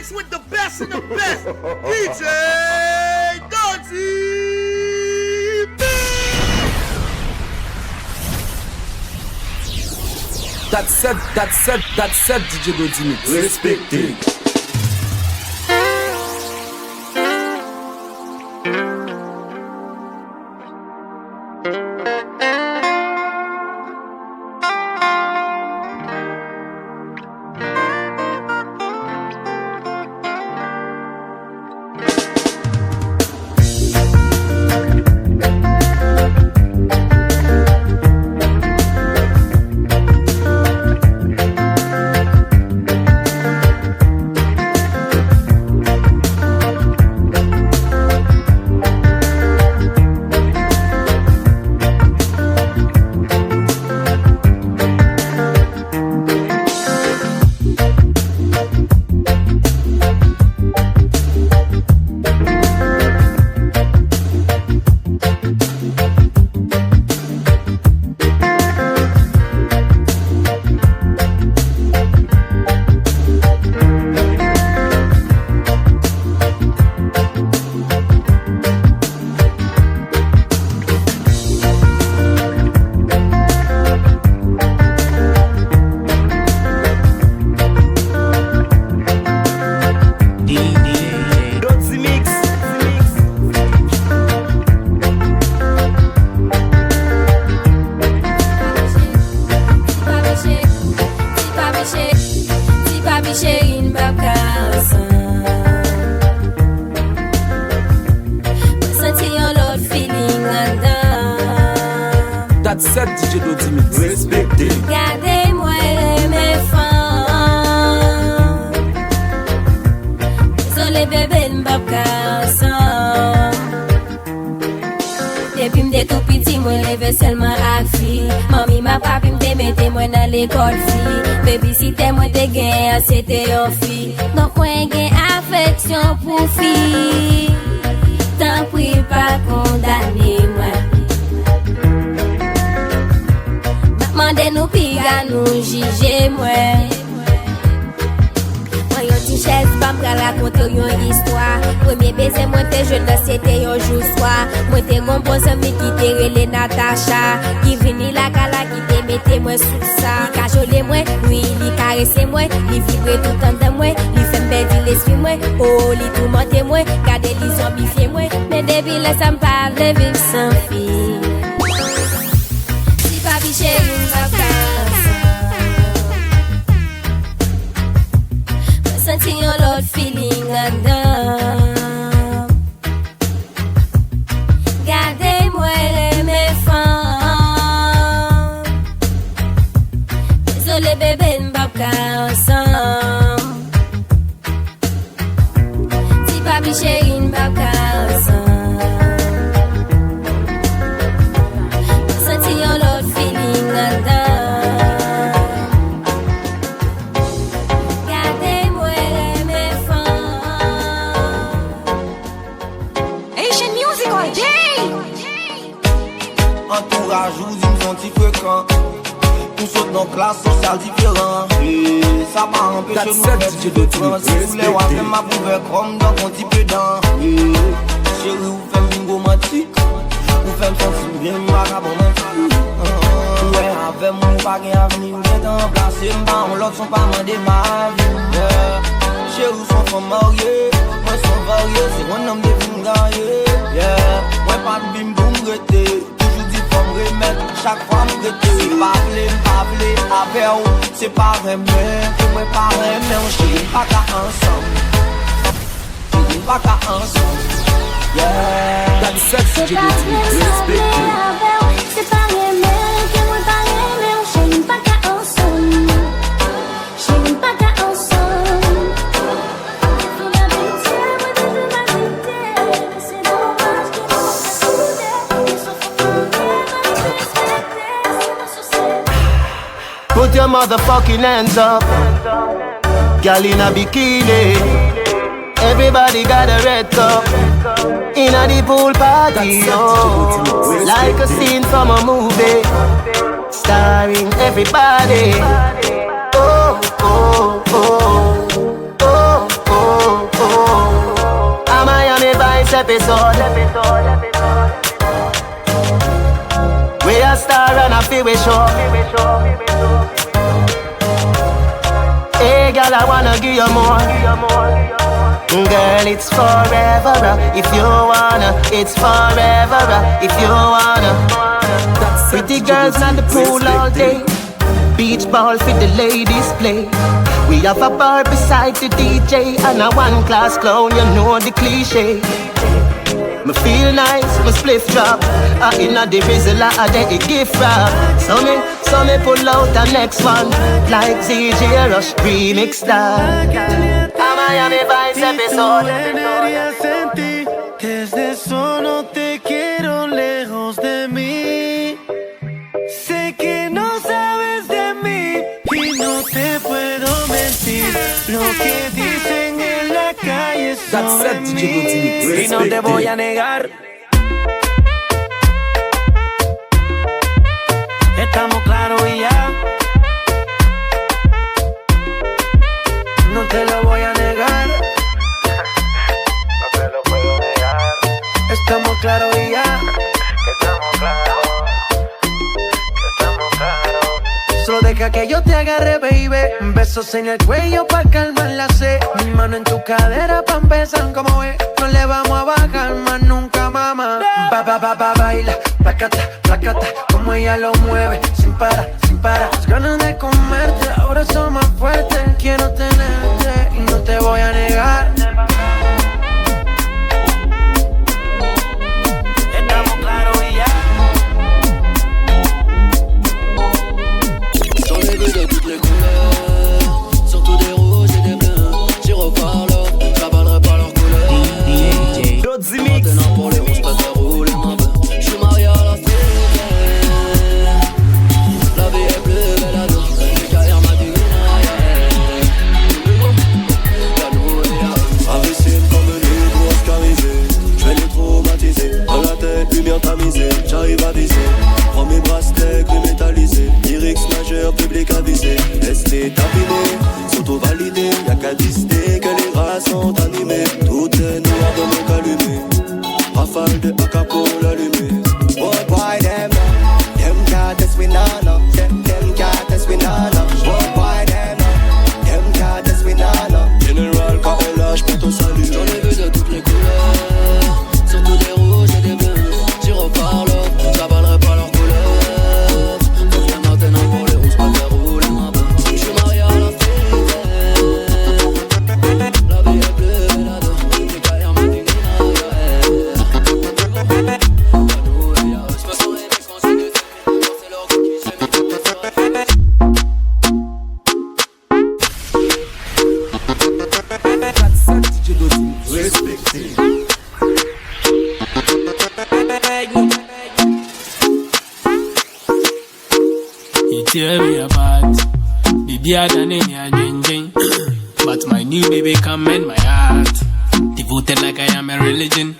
mix with the best and the best. DJ Dodgy. That's it, DJ Dodgy mix. Respecté. Baby, si t'es moi te gen, c'était yon fi. Donc moi gen affection pour fi. T'en prie pas condamner moi. Mande nous piga nous juger moi. Moi yon ti chaise bam pra raconter yon histoire. Premier baiser moi te jeune c'était yon jour soir. Moi te gon bon ami qui te relé Natacha. Qui vini la gala qui te mette moi sous ça. Li cajole moi, oui, li caresse moi, li vibre tout en de moi, li fait m'bedi l'esprit moi, oh, li tout monte moi, gade li zombifié moi, mais depuis là ça m'pas vle vivre sans fille. Si papi chéri m'baka me senti yon l'autre feeling là-dedans. Gardez-moi mes femmes. Désolé bébé m'baka ensemble. Si papi chéri m'baka ensemble. Me senti yon l'autre feeling là-dedans. Entourage ou d'une senti fréquent. Tout saute dans classe sociale différente. Et ça m'a empêché de nous mettre sur de France. Si vous voulez voir ma pouvée comme dans mon petit pédant. Chérie, vous faites bingo romantique. Vous faites sentir bien vagabond mental. Ouais, avec mon baguette à venir, vous êtes en place. Et m'en l'autre sont pas mandés ma vie. Chérie, vous sont femmes mariées. Moi, sont variés, c'est mon homme de film gagné. Moi, pas de bim boum gâté. Remettre chaque fois m'gâté. Si pas vle avec ou, c'est pas vrai mais que moi pas vrai mais on chérit pas qu'à ensemble. Chérit pas qu'à ensemble. Yeah. That's it, DJ Dodgy mix. Respecté. C'est pas vrai mais que moi pas vrai mais on chérit pas qu'à ensemble. Chérit pas qu'à ensemble. Put your motherfucking hands up. Girl in a bikini. Everybody got a red cup. In a the pool party, oh. Like a scene from a movie. Starring everybody. Oh, oh, oh. Oh, oh. episode. We a star and a feel we show. Hey girl, I wanna give you more. Girl, it's forever. If you wanna, it's forever. If you wanna. Pretty girls on the pool all day. Beach ball for the ladies play. We have a bar beside the DJ and a one-class clown, you know the cliche. Me feel nice, me spliff drop. Inna the rizzle, a day gift wrap. So me pull out the next one, like ZJ Rush remix that. A Miami Vice episode. Desde solo te quiero lejos de mí. Sé que no sabes de mí y no te puedo mentir. Lo que dicen en la calle sobre mí y no te voy a negar. Estamos claros y ya. No te lo voy a negar. No te lo puedo negar. Estamos claros y ya. Estamos claros. Solo deja que yo te agarre, baby. Besos en el cuello pa' calmar la sed. Mi mano en tu cadera pa' empezar como ves. No le vamos a bajar más nunca, mamá. Baila, placata, como ella lo mueve. Sin parar, las ganas de comerte ahora son más fuertes. Quiero tenerte y no te voy a negar. Estamos claros y ya. De toutes les couleurs, surtout des rouges et des bleus. J'y repars l'or, j'avalerai pas leur couleur. Maintenant pour les rouges, je préfère rouler ma belle. J'suis marié à la street. La vie est plus belle à deux. J'ai carrière ma dune. Avicine comme une grosse carisée. J'vais les traumatiser. Dans la tête, lumière tamisée. J'arrive à viser. Prends mes bracelets gris métallisés. Lyrics majeur, public avisé. ST tapiné, s'auto-validé. Y'a qu'à distinguer que les races sont animées. Tout est noir dans mon calumet. Rafale de AK pour l'allumer. Boy, them can't test we nana. Them can't test we nana. Boy, them can't test we nana. General KLH pour ton salut. J'en ai vu de toutes les couleurs, surtout des rouges et des bleus. J'y repars l'or, j'avalerai pas leur couleur. Reviens maintenant pour les rouges, pas de rouler ma belle. J'suis marié à la street. La vie est plus belle à deux. J'ai carrière ma dignité. J'me sens remix quand j'ai des films. C'est leur goût qui j'ai mis tout sur la fête. You tear me apart, baby, than any ding. But my new baby come in my heart. Devoted like I am a religion.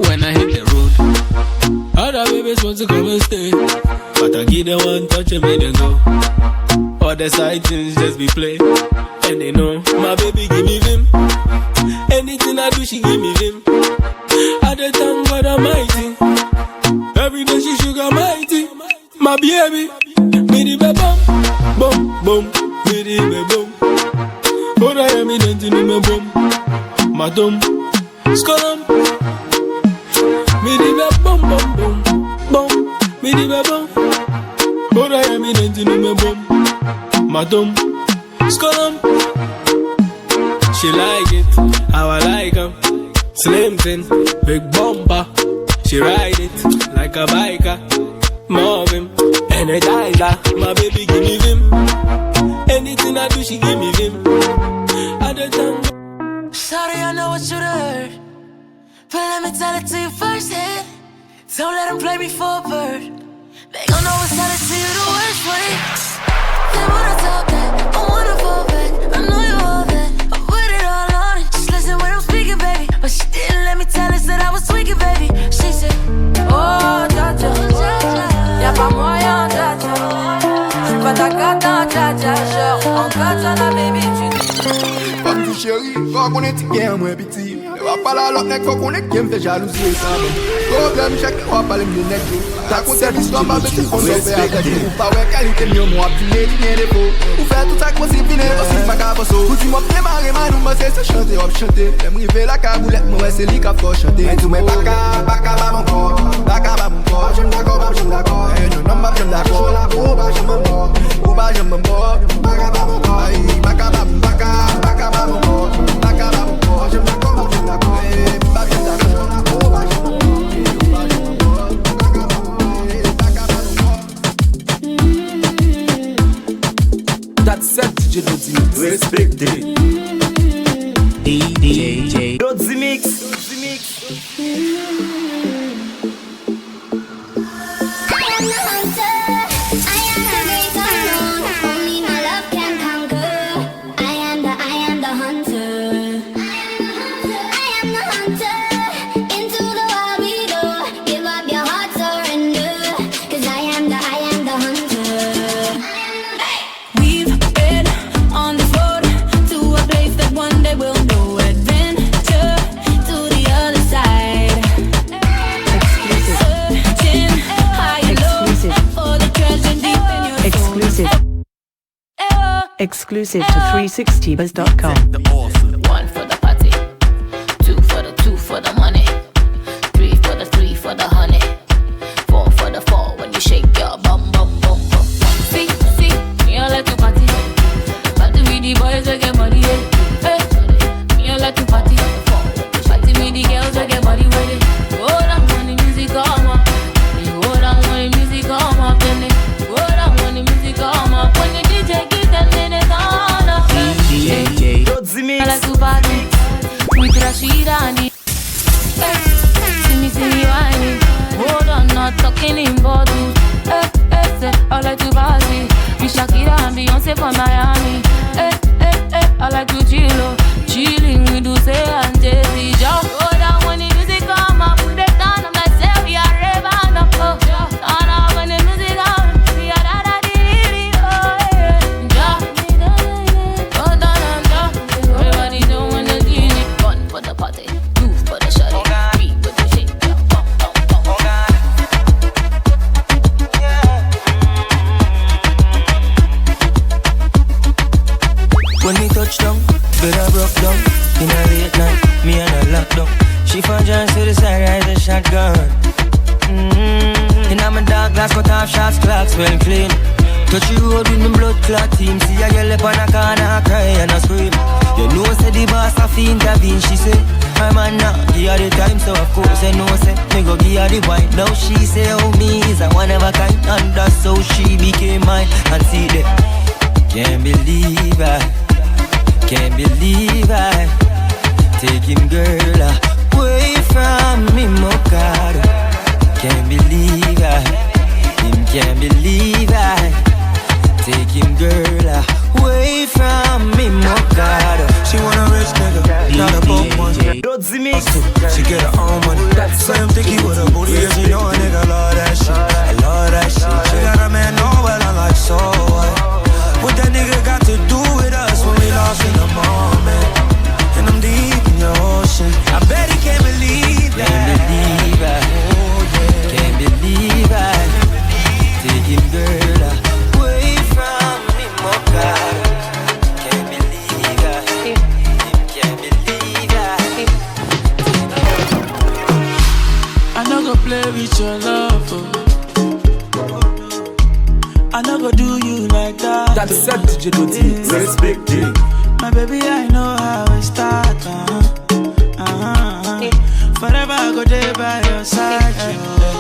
When I hit the road, other babies want to come and stay, but I give them one touch and make them go. All the side things just be play, and they know my baby give me vim. Anything I do, she give me vim. At the time, God Almighty, every day she sugar mighty. My baby, me the bum, bum, me the bum. But I am in the me bum, my dumb, skull. Me the bum, me the bum. But I am in the me bum, my dumb, skull. She like it, how I like 'em. Slim thin, big bumper. She ride it like a biker. Marvin, energizer. My baby give me vim. Anything I do, she give me vim. At the time. Sorry, I know what you heard, but let me tell it to you firsthand. Don't let them play me for a bird. They gon' know what's telling to you the worst way. They wanna talk that, I wanna fall back. I know you all that, I put it all on it. Just listen when I'm speaking, baby. But she didn't let me tell us that I was tweaking, baby. She said, oh, Jaja, y'a pas moyen, Jaja. J'suis pas ta cata, Jaja. Genre, en katana, baby, tu dis. Femme du chéri, va qu'on est bien, moi, petit. va pas la loque, n'est qu'on connaît qui me fait jalousie, ça. Problème, chacun va parler de net. T'as compté l'histoire, ma bête, on doit faire avec vous. Pas ouais, qualité mieux, moi, puis les liens des beaux. Vous faites tout ça que possible, venez, aussi, pas qu'à passer. Vous dis-moi, démarrer, ma nous, moi, c'est chanter, on chanter. J'aime river la caboulette, moi, c'est lui qui a fait chanter. Mais tout, mais pas qu'à mon corps, pas qu'à mon corps. J'aime d'accord, j'aime d'accord. Non, non, j'aime d'accord. La peau, bah, j'aime mon corps. Ou bah, j'aime mon corps. Pas qu'à mon corps. Pas qu'à mon corps. Pas qu'à mon corps. Pas qu'à mon corps. J'aime d'accord, j'aime d'accord. Bah, j'aime d'accord. La peau, bah, j'aime mon corps. That's it, DJ Dozimix. Respect it. DJ Dozimix. Exclusive to 360buzz.com. One for the party, two for the money, three for the honey, four for the four when you shake your bum bum bum bum. See, me I like to party with the boys that get money. Me I like to party with the girls that get money with it. Go down when the music come up, go down when the music come up, then go down when the music come up. When the DJ get that minute on up. I like to party with Rashida and the see me whining. Hold on, not talking in bottles. I like to party with Shakira and Beyonce from Miami. I like to chilling with Dulce and Jay-Z. Just go down when the music come up. Put it down, I'm like, say we are raving up. Turn up when the music come. We are da-da-dee-dee-dee, oh yeah. Go down, everybody doing the DJ. One for the party, two for the shawty, three for the shake. When we touch down, bed I broke down. In a late night, me and a lockdown. She found John to the side, ride a shotgun. In a my dark glass, cut off shots, clocks well clean. Touch the road with me blood clot team. See a girl up on a corner, cry and a scream. You know say the boss have to intervene, she say. I'm a now, give her the time, so of course I know say me go give her the wine. Now she say, oh me is a one of a kind. And that's how she became mine. And see that, can't believe I take him girl away from me, Mokado. Can't believe can't believe I take him girl away from me, Mokado. She want a rich nigga, not a broke one. She get her own money. So I'm thinking with a booty, yes, you know a nigga love that shit. I love that shit. She got a man, no, well, I'm like, so what that nigga got to do with us when we lost in the moment? And I'm deep in your ocean. I bet he can't believe that. Can't believe I take him girl away from me, Mokado. Can't believe can't believe I no go play with your love, I no go do you like that. That's it, DJ Dozimix. Respect it. My baby, I know how it start. Forever I go there by your side.